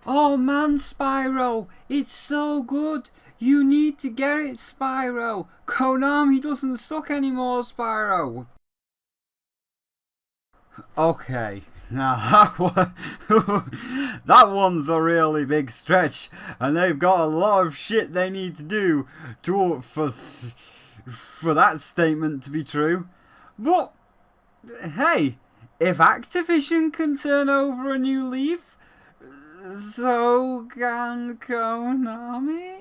Oh man, Spyro, it's so good. You need to get it, Spyro. Konami doesn't suck anymore, Spyro. Okay, now that one's a really big stretch, and they've got a lot of shit they need to do for that statement to be true. But hey, if Activision can turn over a new leaf, so can Konami?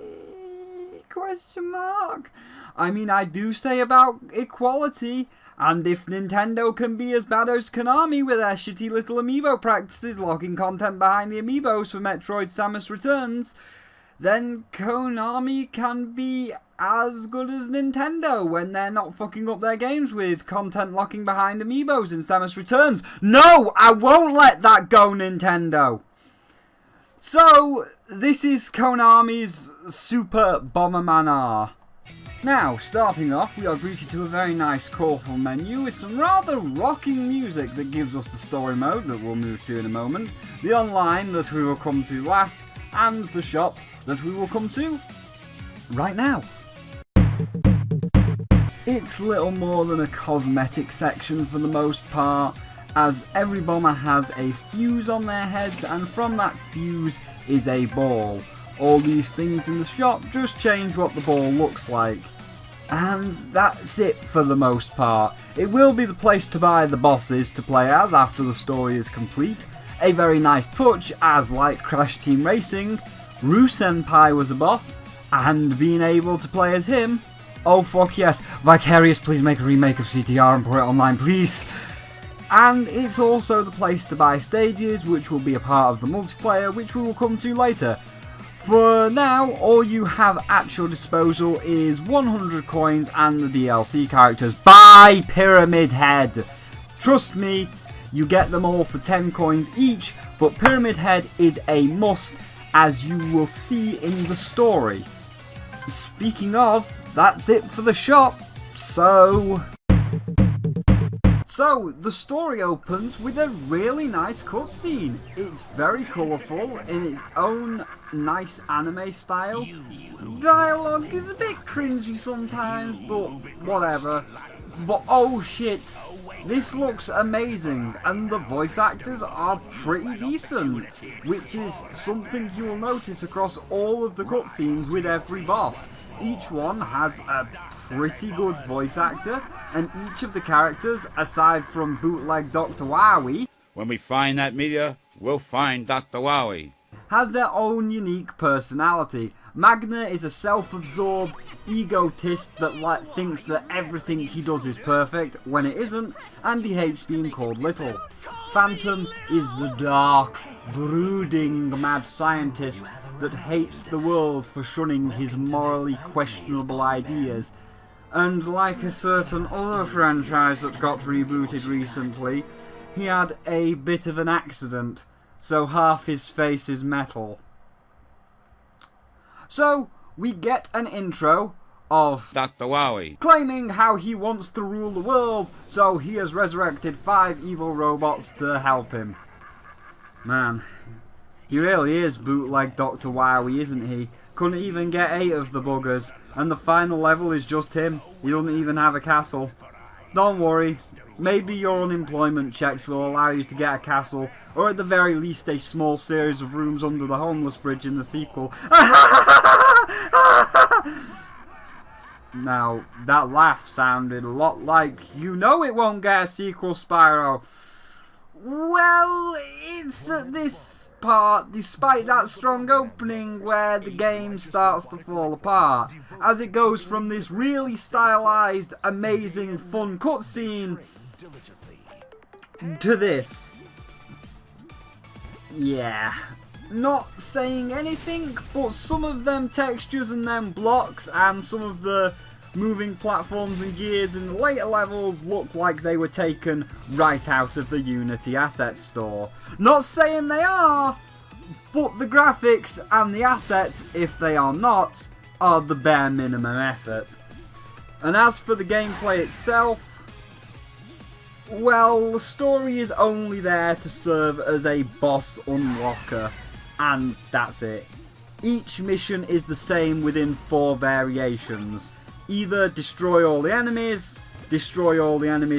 Question mark. I mean, I do say about equality, and if Nintendo can be as bad as Konami with their shitty little amiibo practices, locking content behind the amiibos for Metroid Samus Returns, then Konami can be as good as Nintendo when they're not fucking up their games with content locking behind amiibos in Samus Returns. No, I won't let that go, Nintendo. So, this is Konami's Super Bomberman R. Now, starting off, we are greeted to a very nice, colourful menu with some rather rocking music that gives us the story mode that we'll move to in a moment, the online that we will come to last, and the shop that we will come to right now. It's little more than a cosmetic section for the most part, as every bomber has a fuse on their heads, and from that fuse is a ball. All these things in the shop just change what the ball looks like. And that's it for the most part. It will be the place to buy the bosses to play as after the story is complete. A very nice touch, as like Crash Team Racing, Roo Senpai was a boss, and being able to play as him. Oh fuck yes, Vicarious, please make a remake of CTR and put it online, please. And it's also the place to buy stages, which will be a part of the multiplayer, which we will come to later. For now, all you have at your disposal is 100 coins and the DLC characters. Buy Pyramid Head! Trust me, you get them all for 10 coins each, but Pyramid Head is a must, as you will see in the story. Speaking of, that's it for the shop, So, the story opens with a really nice cutscene. It's very colourful in its own nice anime style. Dialogue is a bit cringy sometimes, but whatever. But oh shit, this looks amazing, and the voice actors are pretty decent, which is something you will notice across all of the cutscenes with every boss. Each one has a pretty good voice actor, and each of the characters, aside from bootleg Dr. Wowie, when we find that meteor, we'll find Dr. Wowie, has their own unique personality. Magna is a self-absorbed egotist that thinks that everything he does is perfect when it isn't, and he hates being called little. Phantom is the dark, brooding mad scientist that hates the world for shunning his morally questionable ideas. And like a certain other franchise that got rebooted recently, he had a bit of an accident, so half his face is metal. So, we get an intro of Dr. Wowie claiming how he wants to rule the world, so he has resurrected 5 evil robots to help him. Man, he really is bootleg Dr. Wowie, isn't he? Couldn't even get 8 of the buggers, and the final level is just him. He doesn't even have a castle. Don't worry, maybe your unemployment checks will allow you to get a castle, or at the very least a small series of rooms under the homeless bridge in the sequel. Now, that laugh sounded a lot like, you know it won't get a sequel, Spyro. Well, it's at this part, despite that strong opening, where the game starts to fall apart, as it goes from this really stylized, amazing, fun cutscene to this. Yeah, not saying anything, but some of them textures and them blocks and some of the moving platforms and gears in the later levels look like they were taken right out of the Unity Assets store. Not saying they are, but the graphics and the assets, if they are not, are the bare minimum effort. And as for the gameplay itself, well, the story is only there to serve as a boss unlocker. and that's it. Each mission is the same within 4 variations. Either destroy all the enemies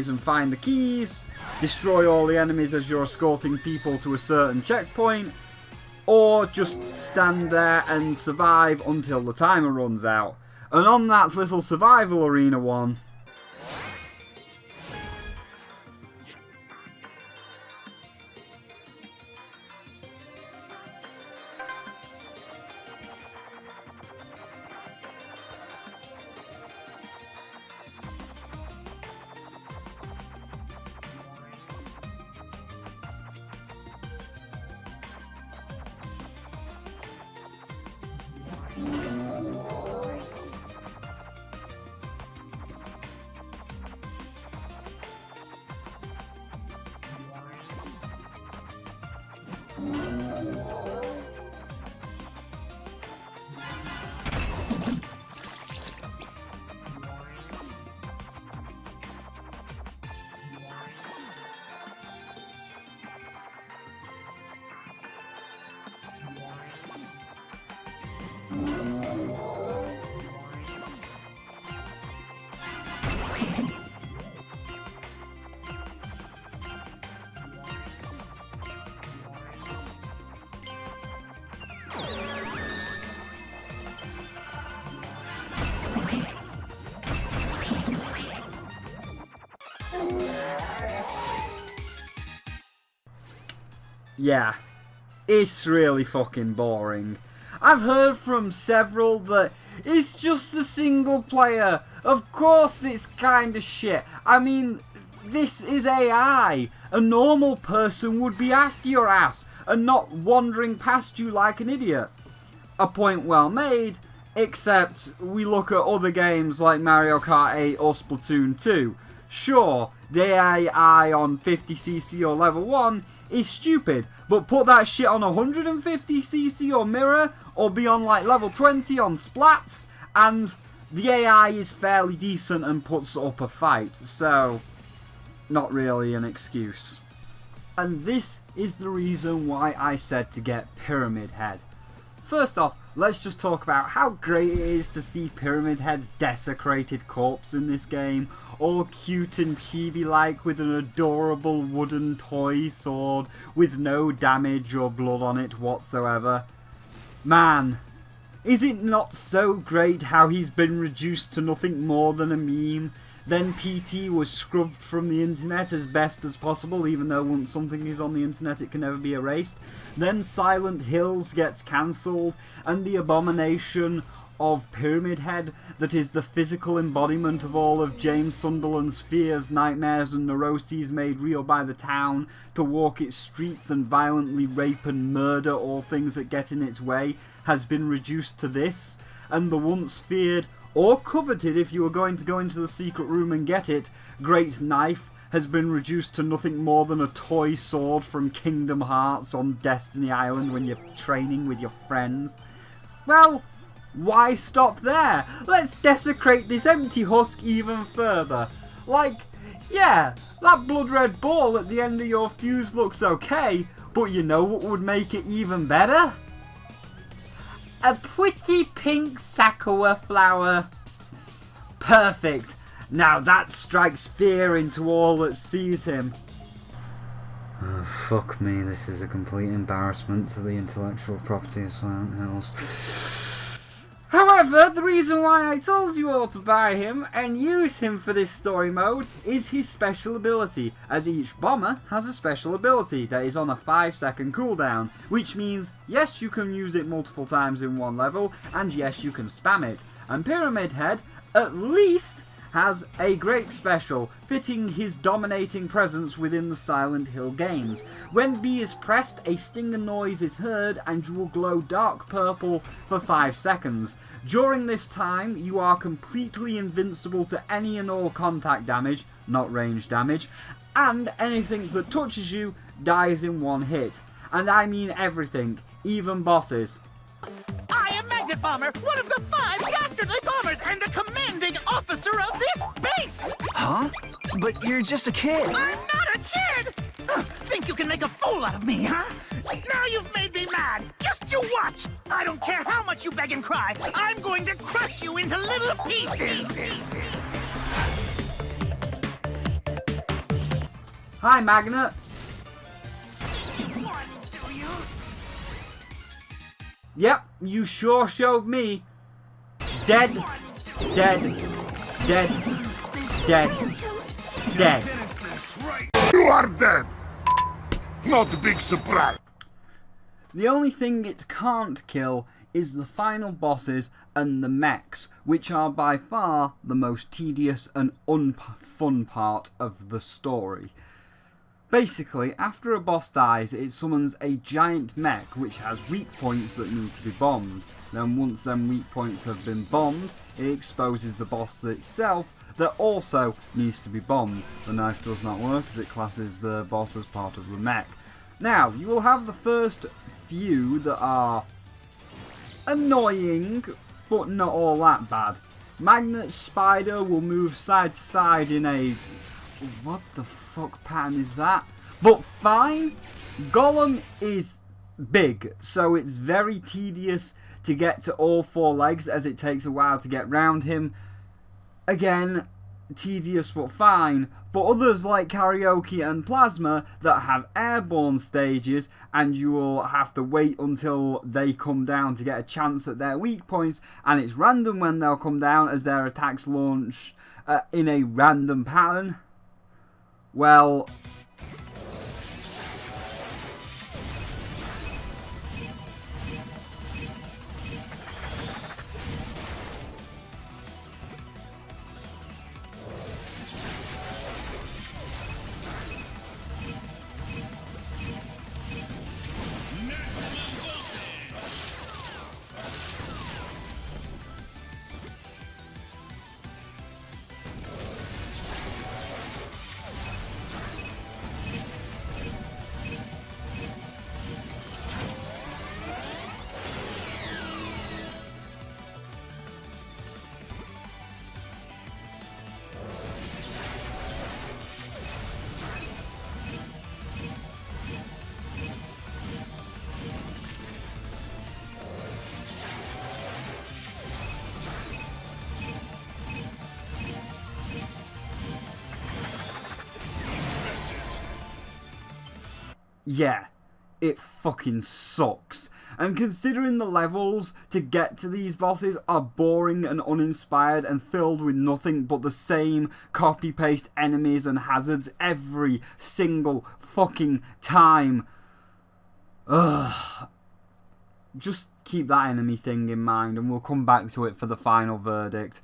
and find the keys, destroy all the enemies as you're escorting people to a certain checkpoint, or just stand there and survive until the timer runs out. And on that little survival arena one, yeah, it's really fucking boring. I've heard from several that it's just the single player. Of course it's kinda shit. I mean, this is AI. A normal person would be after your ass and not wandering past you like an idiot. A point well made, except we look at other games like Mario Kart 8 or Splatoon 2. Sure, the AI on 50cc or level 1 is stupid, but put that shit on 150cc or Mirror, or be on like level 20 on Splats, and the AI is fairly decent and puts up a fight, so not really an excuse. And this is the reason why I said to get Pyramid Head. First off, let's just talk about how great it is to see Pyramid Head's desecrated corpse in this game, all cute and chibi-like with an adorable wooden toy sword with no damage or blood on it whatsoever. Man, is it not so great how he's been reduced to nothing more than a meme? Then PT was scrubbed from the internet as best as possible, even though once something is on the internet it can never be erased. Then Silent Hills gets cancelled, and the abomination of Pyramid Head, that is the physical embodiment of all of James Sunderland's fears, nightmares and neuroses made real by the town, to walk its streets and violently rape and murder all things that get in its way, has been reduced to this, and the once feared, or coveted if you were going to go into the secret room and get it, Great Knife has been reduced to nothing more than a toy sword from Kingdom Hearts on Destiny Island when you're training with your friends. Well, why stop there? Let's desecrate this empty husk even further. Like, yeah, that blood red ball at the end of your fuse looks okay, but you know what would make it even better? A pretty pink sakura flower. Perfect. Now that strikes fear into all that sees him. Oh, fuck me, this is a complete embarrassment to the intellectual property of Silent Hills. However, the reason why I told you all to buy him and use him for this story mode is his special ability, as each bomber has a special ability that is on a 5-second cooldown, which means yes, you can use it multiple times in one level, and yes, you can spam it. And Pyramid Head, at least, has a great special, fitting his dominating presence within the Silent Hill games. When B is pressed, a stinger noise is heard and you will glow dark purple for 5 seconds. During this time, you are completely invincible to any and all contact damage, not range damage, and anything that touches you dies in one hit. And I mean everything, even bosses. I am Magnet Bomber, one of the 5 dastardly bombers and a commanding officer of this base! Huh? But you're just a kid. I'm not a kid! think you can make a fool out of me, huh? Now you've made me mad. Just you watch. I don't care how much you beg and cry. I'm going to crush you into little pieces. Hi, Magnet. What do you? Yep, you sure showed me. Dead, dead, dead, dead, dead. You are dead! Not a big surprise. The only thing it can't kill is the final bosses and the mechs, which are by far the most tedious and unfun part of the story. Basically, after a boss dies, it summons a giant mech which has weak points that need to be bombed. Then once them weak points have been bombed, it exposes the boss itself that also needs to be bombed. The knife does not work as it classes the boss as part of the mech. Now, you will have the first few that are annoying, but not all that bad. Magnet Spider will move side to side in a... what the fuck pattern is that? But fine. Golem is big, so it's very tedious to get to all four legs as it takes a while to get round him. Again, tedious but fine. But others like Karaoke and Plasma that have airborne stages and you will have to wait until they come down to get a chance at their weak points, and it's random when they'll come down as their attacks launch in a random pattern. Well, yeah, it fucking sucks. And considering the levels to get to these bosses are boring and uninspired and filled with nothing but the same copy-paste enemies and hazards every single fucking time. Ugh. Just keep that enemy thing in mind and we'll come back to it for the final verdict.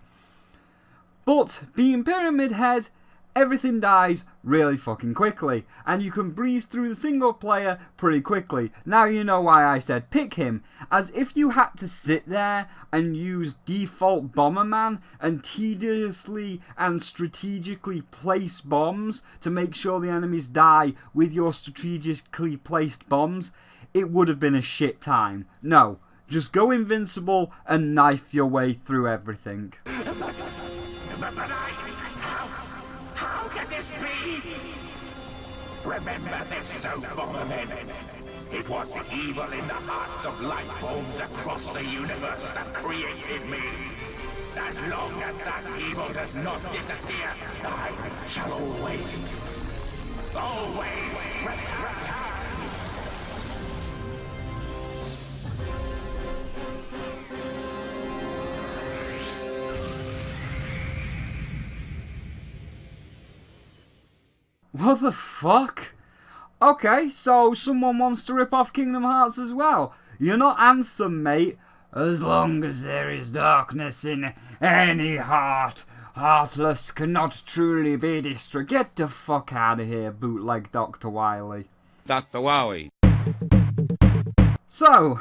But being Pyramid Head, everything dies really fucking quickly, and you can breeze through the single player pretty quickly. Now you know why I said pick him, as if you had to sit there and use default Bomberman and tediously and strategically place bombs to make sure the enemies die with your strategically placed bombs, it would have been a shit time. No, just go invincible and knife your way through everything. How can this be? Remember this, though, Bomberman. It was the evil in the hearts of light forms across the universe that created me. As long as that evil does not disappear, I shall always return. What the fuck? Okay, so someone wants to rip off Kingdom Hearts as well. You're not handsome, mate. As long as there is darkness in any heart, heartless cannot truly be destroyed. Get the fuck out of here, bootleg Dr. Wily. Dr. Wowie. So,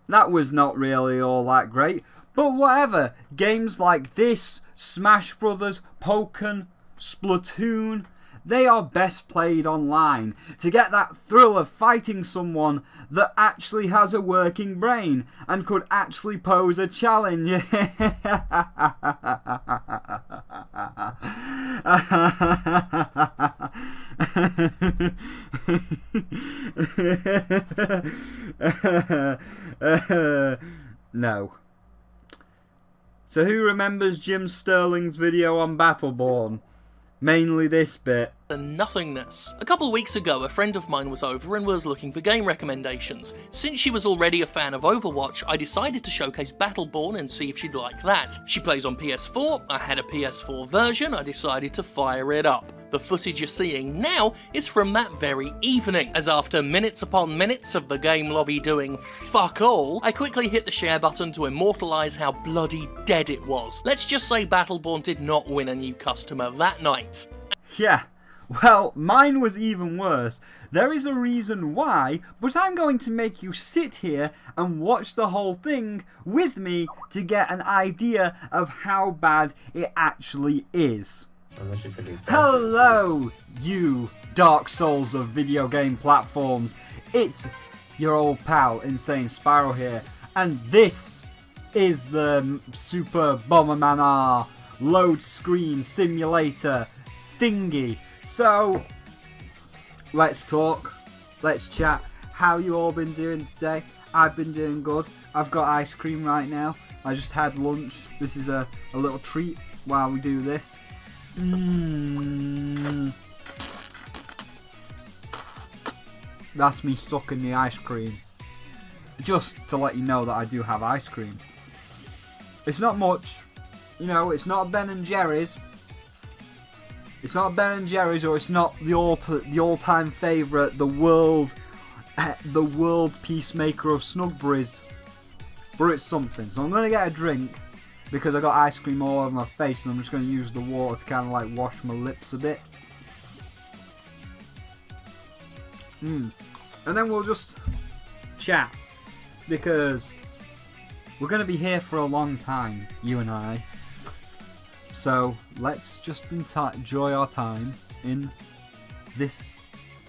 that was not really all that great, but whatever. Games like this, Smash Brothers, Pokken, Splatoon, they are best played online, to get that thrill of fighting someone that actually has a working brain and could actually pose a challenge. No. So who remembers Jim Sterling's video on Battleborn? Mainly this bit. And nothingness. A couple of weeks ago, a friend of mine was over and was looking for game recommendations. Since she was already a fan of Overwatch, I decided to showcase Battleborn and see if she'd like that. She plays on PS4, I had a PS4 version, I decided to fire it up. The footage you're seeing now is from that very evening, as after minutes upon minutes of the game lobby doing fuck all, I quickly hit the share button to immortalise how bloody dead it was. Let's just say Battleborn did not win a new customer that night. Yeah, well, mine was even worse. There is a reason why, but I'm going to make you sit here and watch the whole thing with me to get an idea of how bad it actually is. Hello, you Dark Souls of video game platforms. It's your old pal, Insane Spyro here, and this is the Super Bomberman R load screen simulator thingy. So, let's talk, let's chat. How you all been doing today? I've been doing good. I've got ice cream right now. I just had lunch. This is a little treat while we do this. That's me stuck in the ice cream. Just to let you know that I do have ice cream. It's not much, you know. It's not Ben and Jerry's. It's not Ben and Jerry's, or it's not the all-time favourite, the world peacemaker of Snugberries. But it's something. So I'm gonna get a drink, because I got ice cream all over my face, and I'm just going to use the water to kind of like wash my lips a bit. And then we'll just chat, because we're going to be here for a long time, you and I. So let's just enjoy our time in this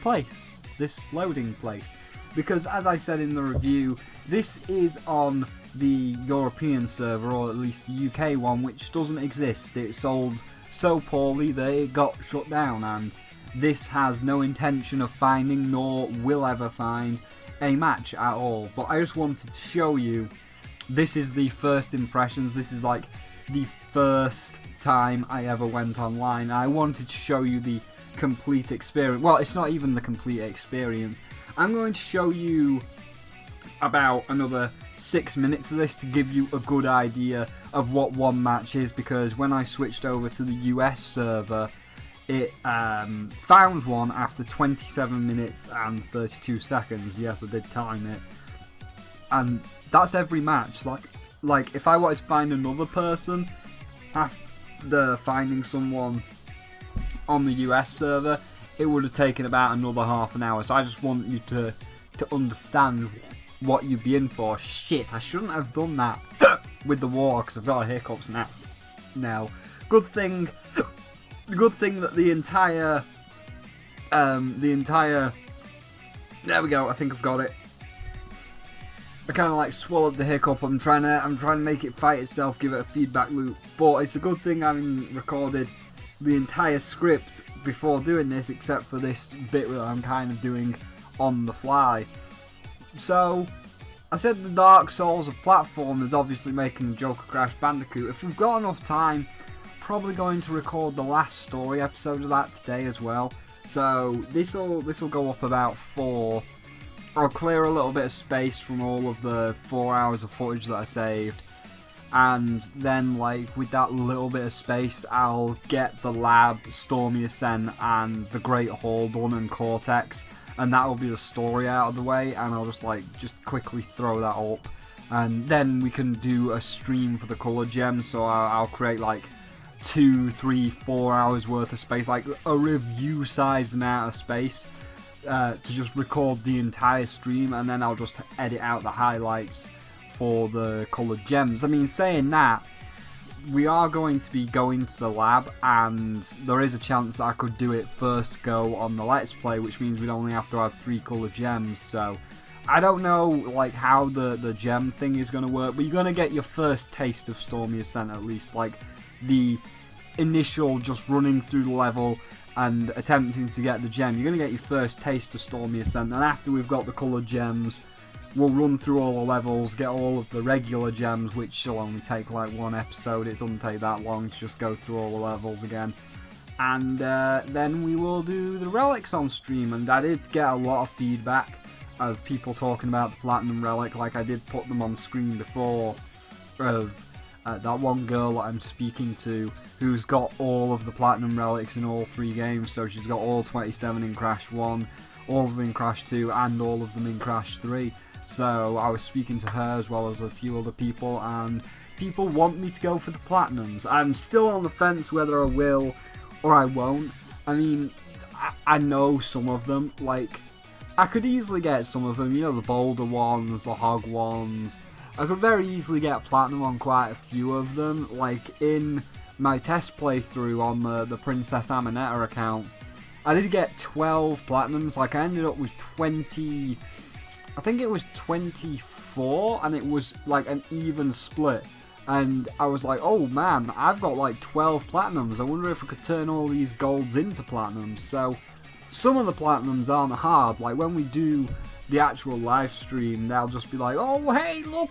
place, this loading place. Because as I said in the review, this is on the European server, or at least the UK one, which doesn't exist. It sold so poorly that it got shut down, and this has no intention of finding, nor will ever find, a match at all. But I just wanted to show you, this is the first impressions, this is like the first time I ever went online. I wanted to show you the complete experience. Well, it's not even the complete experience. I'm going to show you about another 6 minutes of this to give you a good idea of what one match is, because when I switched over to the US server, it found one after 27 minutes and 32 seconds. Yes, I did time it. And that's every match. Like if I wanted to find another person after finding someone on the US server, it would have taken about another half an hour. So I just want you to understand what you'd be in for. Shit, I shouldn't have done that with the water, because I've got hiccups now. Good thing that the entire there we go, I think I've got it. I kind of like swallowed the hiccup. I'm trying to make it fight itself, give it a feedback loop. But it's a good thing I haven't recorded the entire script before doing this, except for this bit that I'm kind of doing on the fly. So, I said the Dark Souls of platformers, obviously making the joke of Crash Bandicoot. If we've got enough time, probably going to record the last story episode of that today as well. So this'll go up about 4. I'll clear a little bit of space from all of the 4 hours of footage that I saved, and then like with that little bit of space, I'll get the Lab, Stormy Ascent, and the Great Hall done, and Cortex. And that will be the story out of the way, and I'll just quickly throw that up, and then we can do a stream for the colour gems. So I'll create like 2, 3, 4 hours worth of space, like a review sized amount of space, to just record the entire stream, and then I'll just edit out the highlights for the coloured gems. I mean, saying that, we are going to be going to the lab, and there is a chance that I could do it first go on the Let's Play, which means we'd only have to have 3 coloured gems. So I don't know like how the gem thing is going to work, but you're going to get your first taste of Stormy Ascent at least, like the initial just running through the level and attempting to get the gem. You're going to get your first taste of Stormy Ascent, and after we've got the coloured gems, we'll run through all the levels, get all of the regular gems, which will only take like 1 episode. It doesn't take that long to just go through all the levels again. And then we will do the relics on stream, and I did get a lot of feedback of people talking about the Platinum Relic, like I did put them on screen before, of that one girl that I'm speaking to who's got all of the Platinum Relics in all 3 games, so she's got all 27 in Crash 1, all of them in Crash 2, and all of them in Crash 3. So I was speaking to her as well as a few other people, and people want me to go for the Platinums. I'm still on the fence whether I will or I won't. I mean, I know some of them, like, I could easily get some of them, you know, the Boulder ones, the Hog ones. I could very easily get Platinum on quite a few of them, like in my test playthrough on the Princess Amanetta account. I did get 12 Platinums, like I ended up with 20... I think it was 24, and it was like an even split. And I was like, oh man, I've got like 12 Platinums. I wonder if I could turn all these golds into Platinums. So some of the Platinums aren't hard. Like when we do the actual live stream, they'll just be like, oh hey, look,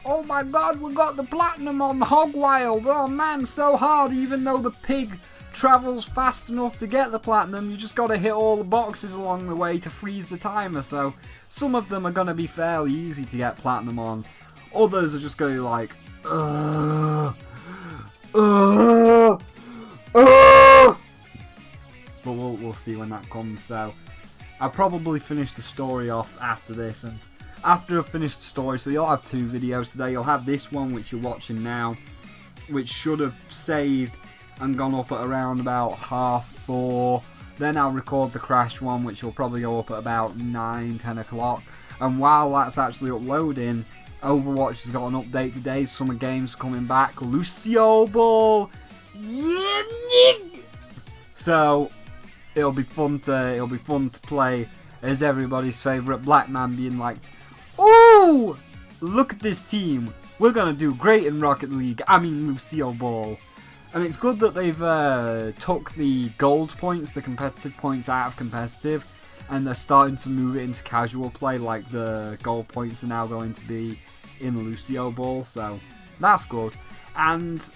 oh my god, we got the Platinum on Hogwild. Oh man, so hard, even though the pig travels fast enough to get the Platinum, you just gotta hit all the boxes along the way to freeze the timer. So some of them are gonna be fairly easy to get Platinum on. Others are just gonna be like, but we'll see when that comes. So I'll probably finish the story off after this, and after I've finished the story, so you'll have 2 videos today. You'll have this one which you're watching now, which should have saved and gone up at around about 4:30. Then I'll record the Crash one, which will probably go up at about 9-10 o'clock. And while that's actually uploading, Overwatch has got an update today. Summer Games coming back. Lucio Ball, yeah. So it'll be fun to play as everybody's favourite black man, being like, "Ooh, look at this team. We're gonna do great in Rocket League. I mean Lucio Ball." And it's good that they've took the gold points, the competitive points, out of competitive, and they're starting to move it into casual play, like the gold points are now going to be in Lucio Ball, so that's good. And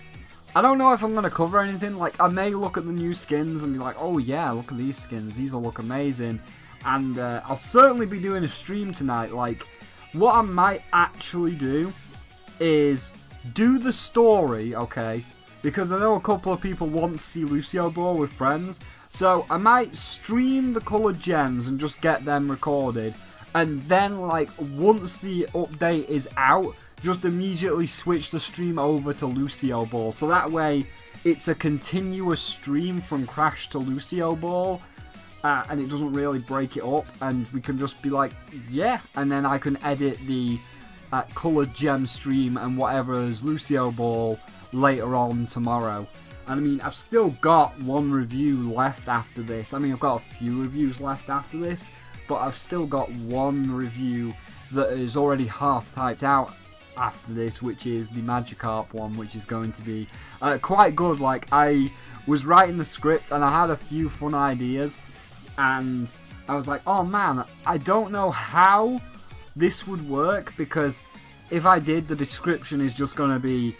I don't know if I'm going to cover anything. Like, I may look at the new skins and be like, oh yeah, look at these skins, these will look amazing. And I'll certainly be doing a stream tonight. Like, what I might actually do is do the story, okay? Because I know a couple of people want to see Lucio Ball with friends. So I might stream the coloured gems and just get them recorded. And then, like, once the update is out, just immediately switch the stream over to Lucio Ball. So that way, it's a continuous stream from Crash to Lucio Ball. And it doesn't really break it up. And we can just be like, yeah. And then I can edit the coloured gem stream and whatever is Lucio Ball later on tomorrow. And I mean, I've still got 1 review left after this. I mean, I've got a few reviews left after this, but I've still got 1 review that is already half typed out after this, which is the Magikarp one, which is going to be quite good. Like, I was writing the script and I had a few fun ideas, and I was like, oh man, I don't know how this would work, because if I did, the description is just going to be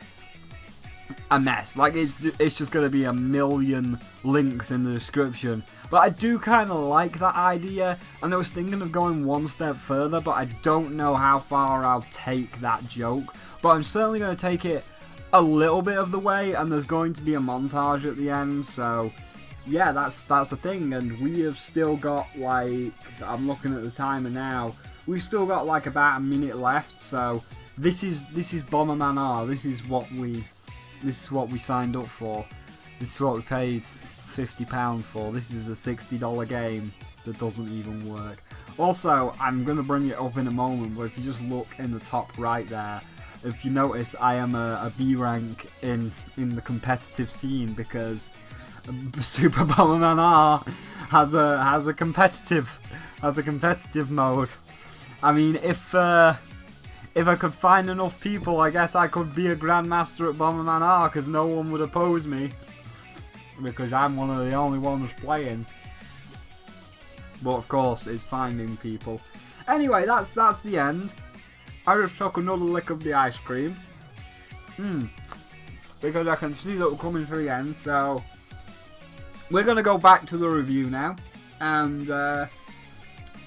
a mess. Like, it's just going to be a million links in the description. But I do kind of like that idea, and I was thinking of going 1 step further, but I don't know how far I'll take that joke. But I'm certainly going to take it a little bit of the way, and there's going to be a montage at the end. So yeah, that's the thing. And we have still got, like, I'm looking at the timer now, we've still got like about a minute left. So this is Bomberman R. This is what we signed up for. This is what we paid £50 for. This is a $60 game that doesn't even work. Also, I'm going to bring it up in a moment, but if you just look in the top right there, if you notice, I am a B rank in the competitive scene because Super Bomberman R has a competitive mode. I mean, if I could find enough people, I guess I could be a Grandmaster at Bomberman R, because no one would oppose me, because I'm one of the only ones playing. But of course, it's finding people. Anyway, that's the end. I just took another lick of the ice cream. Because I can see that we're coming to the end, so we're gonna go back to the review now, and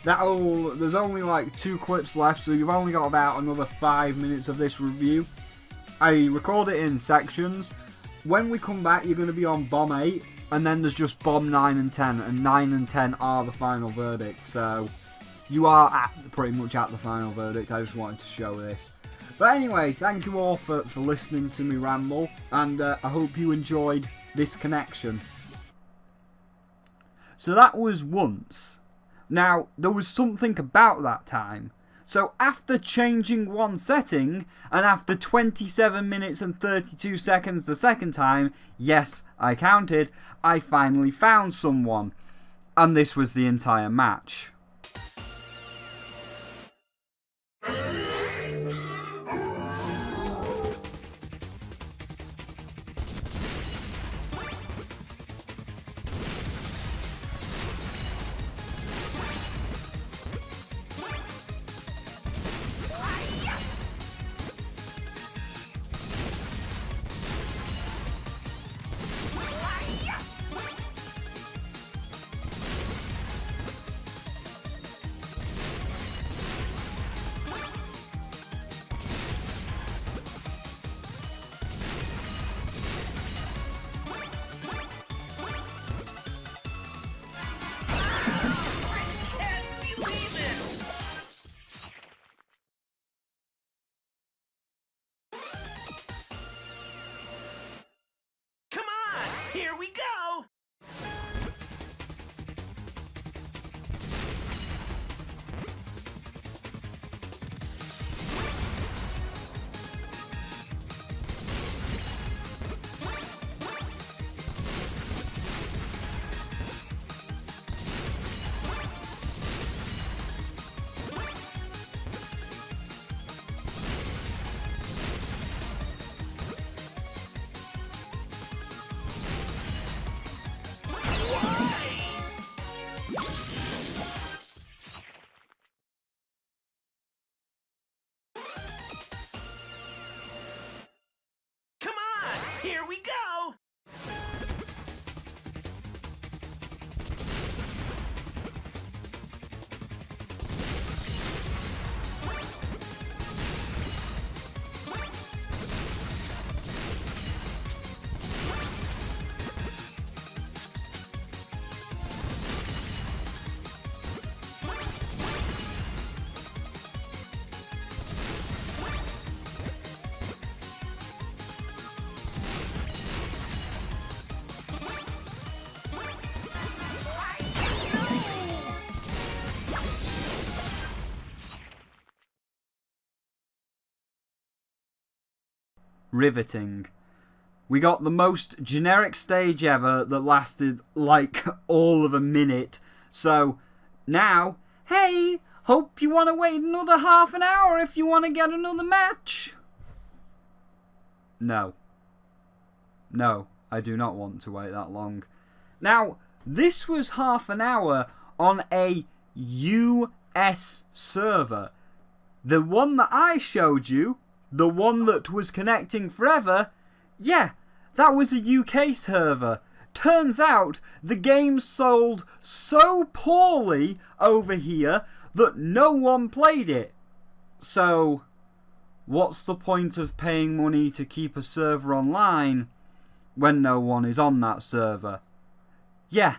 there's only like 2 clips left, so you've only got about another 5 minutes of this review. I record it in sections. When we come back, you're going to be on Bomb 8, and then there's just Bomb 9 and 10, and 9 and 10 are the final verdict, so you are pretty much at the final verdict. I just wanted to show this. But anyway, thank you all for listening to me ramble, and I hope you enjoyed this connection. So that was once. Now, there was something about that time. So after changing one setting, and after 27 minutes and 32 seconds the second time, yes, I counted, I finally found someone. And this was the entire match. Here we go! Here we go! Riveting. We got the most generic stage ever that lasted like all of a minute. So now, hey, hope you want to wait another half an hour if you want to get another match. No. No, I do not want to wait that long. Now, this was half an hour on a US server. The one that I showed you, the one that was connecting forever, yeah, that was a UK server. Turns out the game sold so poorly over here that no one played it. So, what's the point of paying money to keep a server online when no one is on that server? Yeah,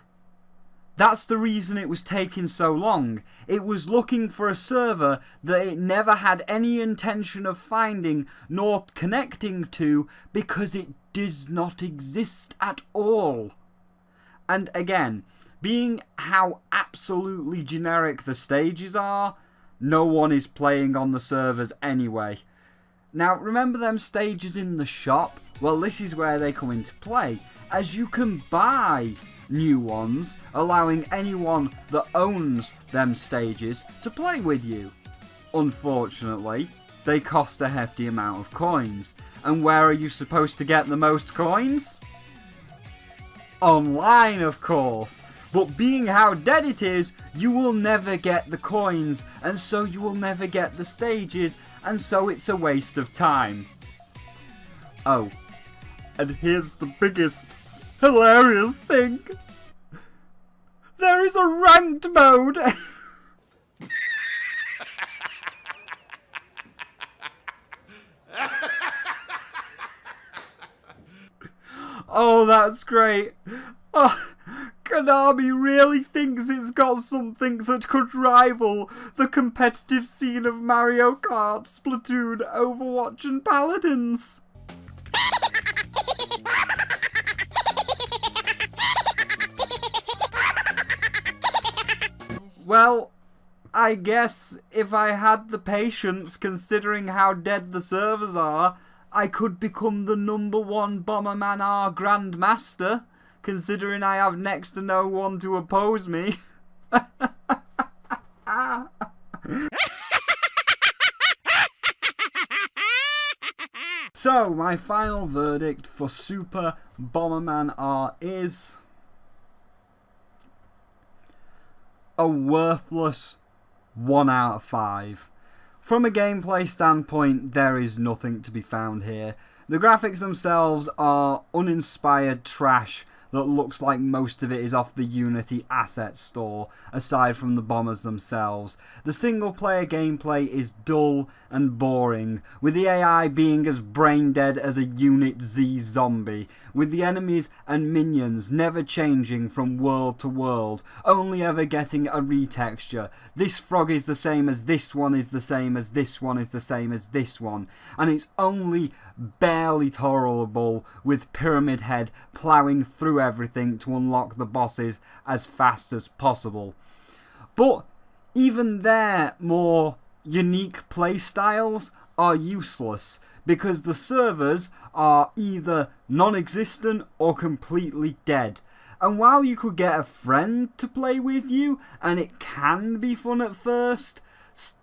that's the reason it was taking so long. It was looking for a server that it never had any intention of finding nor connecting to because it does not exist at all. And again, being how absolutely generic the stages are, no one is playing on the servers anyway. Now, remember them stages in the shop? Well, this is where they come into play, as you can buy new ones, allowing anyone that owns them stages to play with you. Unfortunately, they cost a hefty amount of coins. And where are you supposed to get the most coins? Online, of course. But being how dead it is, you will never get the coins, and so you will never get the stages, and so it's a waste of time. Oh, and here's the biggest hilarious thing. There is a ranked mode. Oh, that's great. Oh, Konami really thinks it's got something that could rival the competitive scene of Mario Kart, Splatoon, Overwatch and Paladins. Well, I guess if I had the patience, considering how dead the servers are, I could become the #1 Bomberman R Grandmaster, considering I have next to no one to oppose me. So, my final verdict for Super Bomberman R is a worthless 1 out of 5. From a gameplay standpoint, there is nothing to be found here. The graphics themselves are uninspired trash that looks like most of it is off the Unity asset store, aside from the bombers themselves. The single player gameplay is dull and boring, with the AI being as brain dead as a Unit Z zombie, with the enemies and minions never changing from world to world, only ever getting a retexture. This frog is the same as this one is the same as this one is the same as this one, and it's only barely tolerable with Pyramid Head ploughing through everything to unlock the bosses as fast as possible. But even their more unique playstyles are useless, because the servers are either non-existent or completely dead. And while you could get a friend to play with you, and it can be fun at first,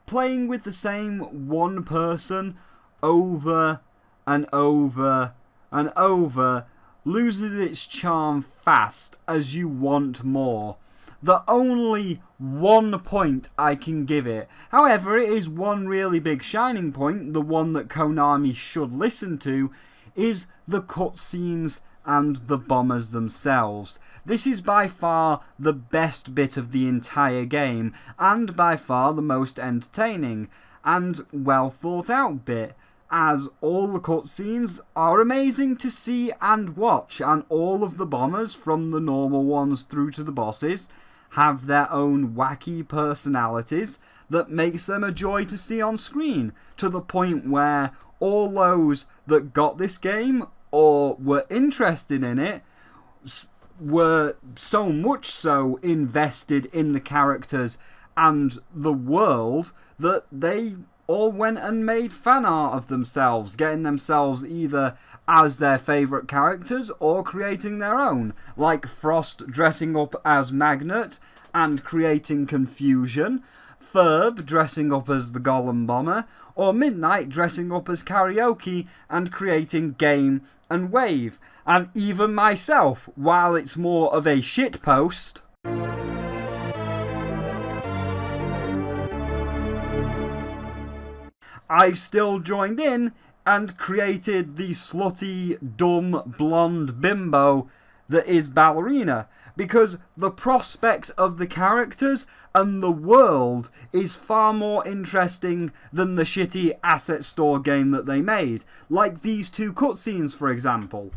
playing with the same one person over and over and over loses its charm fast as you want more. The only one point I can give it, however, it is one really big shining point, the one that Konami should listen to, is the cutscenes and the bombers themselves. This is by far the best bit of the entire game, and by far the most entertaining and well thought out bit, as all the cutscenes are amazing to see and watch, and all of the bombers, from the normal ones through to the bosses, have their own wacky personalities that makes them a joy to see on screen, to the point where all those that got this game or were interested in it were so much so invested in the characters and the world that they all went and made fan art of themselves, getting themselves either as their favourite characters or creating their own, like Frost dressing up as Magnet and creating confusion, Ferb dressing up as the Golem Bomber, or Midnight dressing up as Karaoke and creating Game and Wave, and even myself, while it's more of a shitpost, I still joined in and created the slutty, dumb, blonde bimbo that is Ballerina, because the prospect of the characters and the world is far more interesting than the shitty asset store game that they made, like these two cutscenes, for example.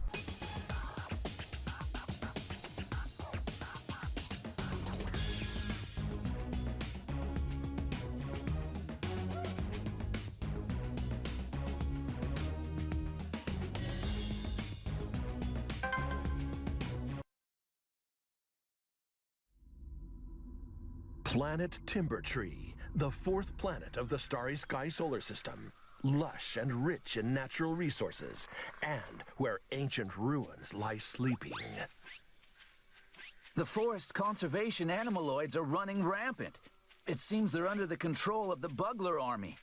Planet Timber Tree, the 4th planet of the Starry Sky solar system. lush and rich in natural resources, and where ancient ruins lie sleeping. The forest conservation animaloids are running rampant. It seems they're under the control of the Bugler army.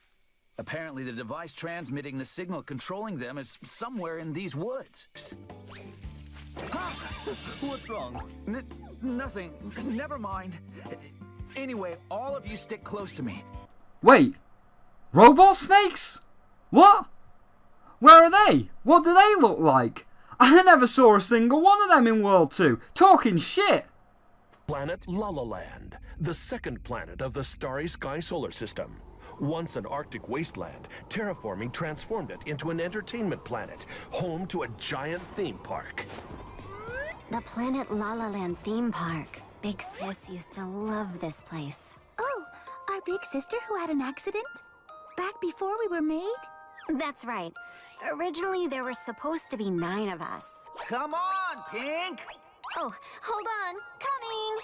Apparently the device transmitting the signal controlling them is somewhere in these woods. What's wrong? Nothing. Never mind. Anyway, all of you stick close to me. Wait, robot snakes? What? Where are they? What do they look like? I never saw a single one of them in World 2. Talking shit. Planet Lalaland, the second planet of the starry sky solar system. Once an Arctic wasteland, terraforming transformed it into an entertainment planet, home to a giant theme park. The Planet Lalaland theme park. Big Sis used to love this place. Oh, our big sister who had an accident? Back before we were made? That's right. Originally, there were supposed to be 9 of us. Come on, Pink! Oh, hold on. Coming!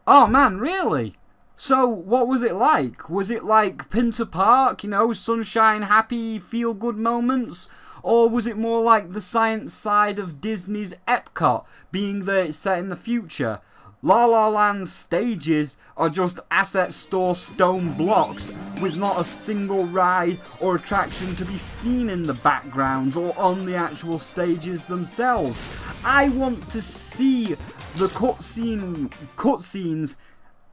Oh man, really? So, what was it like? Was it like Pinter Park, you know, sunshine, happy, feel-good moments? Or was it more like the science side of Disney's Epcot, being that it's set in the future? La La Land's stages are just asset store stone blocks with not a single ride or attraction to be seen in the backgrounds or on the actual stages themselves. I want to see the cutscenes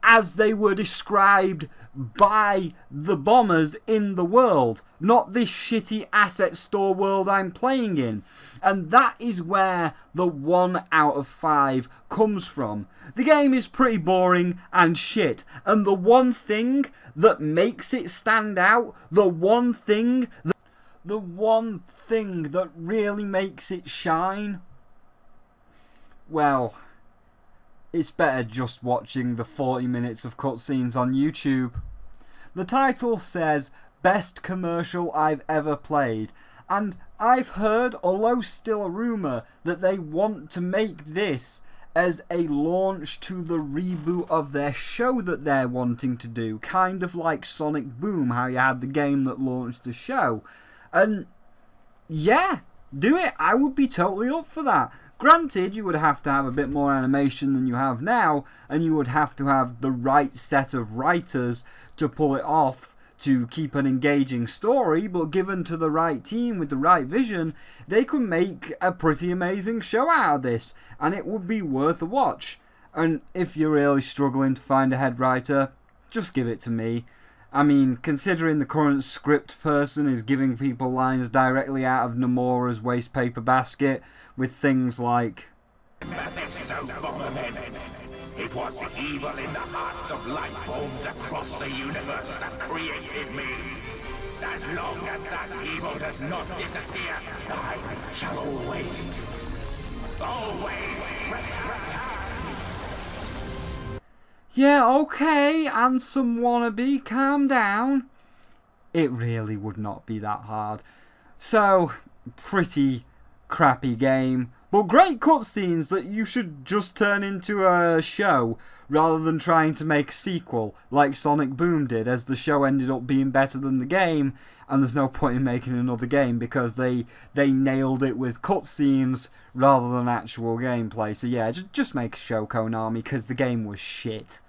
as they were described by the bombers in the world, not this shitty asset store world I'm playing in. And that is where the 1 out of 5 comes from. The game is pretty boring and shit, and the one thing that makes it stand out, the one thing that really makes it shine, well, it's better just watching the 40 minutes of cutscenes on YouTube. The title says, Best Commercial I've Ever Played, and I've heard, although still a rumour, that they want to make this as a launch to the reboot of their show that they're wanting to do, kind of like Sonic Boom, how you had the game that launched the show. And yeah, do it. I would be totally up for that. Granted, you would have to have a bit more animation than you have now, and you would have to have the right set of writers to pull it off to keep an engaging story, but given to the right team with the right vision, they could make a pretty amazing show out of this, and it would be worth a watch. And if you're really struggling to find a head writer, just give it to me. I mean, considering the current script person is giving people lines directly out of Nomura's waste paper basket, with things like, Mephisto Bomberman. It was the evil in the hearts of light bulbs across the universe that created me. As long as that evil does not disappear, I shall always return. Yeah, okay, and some wannabe, calm down. It really would not be that hard. So, pretty crappy game, but great cutscenes that you should just turn into a show rather than trying to make a sequel like Sonic Boom did, as the show ended up being better than the game, and there's no point in making another game because they nailed it with cutscenes rather than actual gameplay. So yeah, just make a show, Konami, because the game was shit.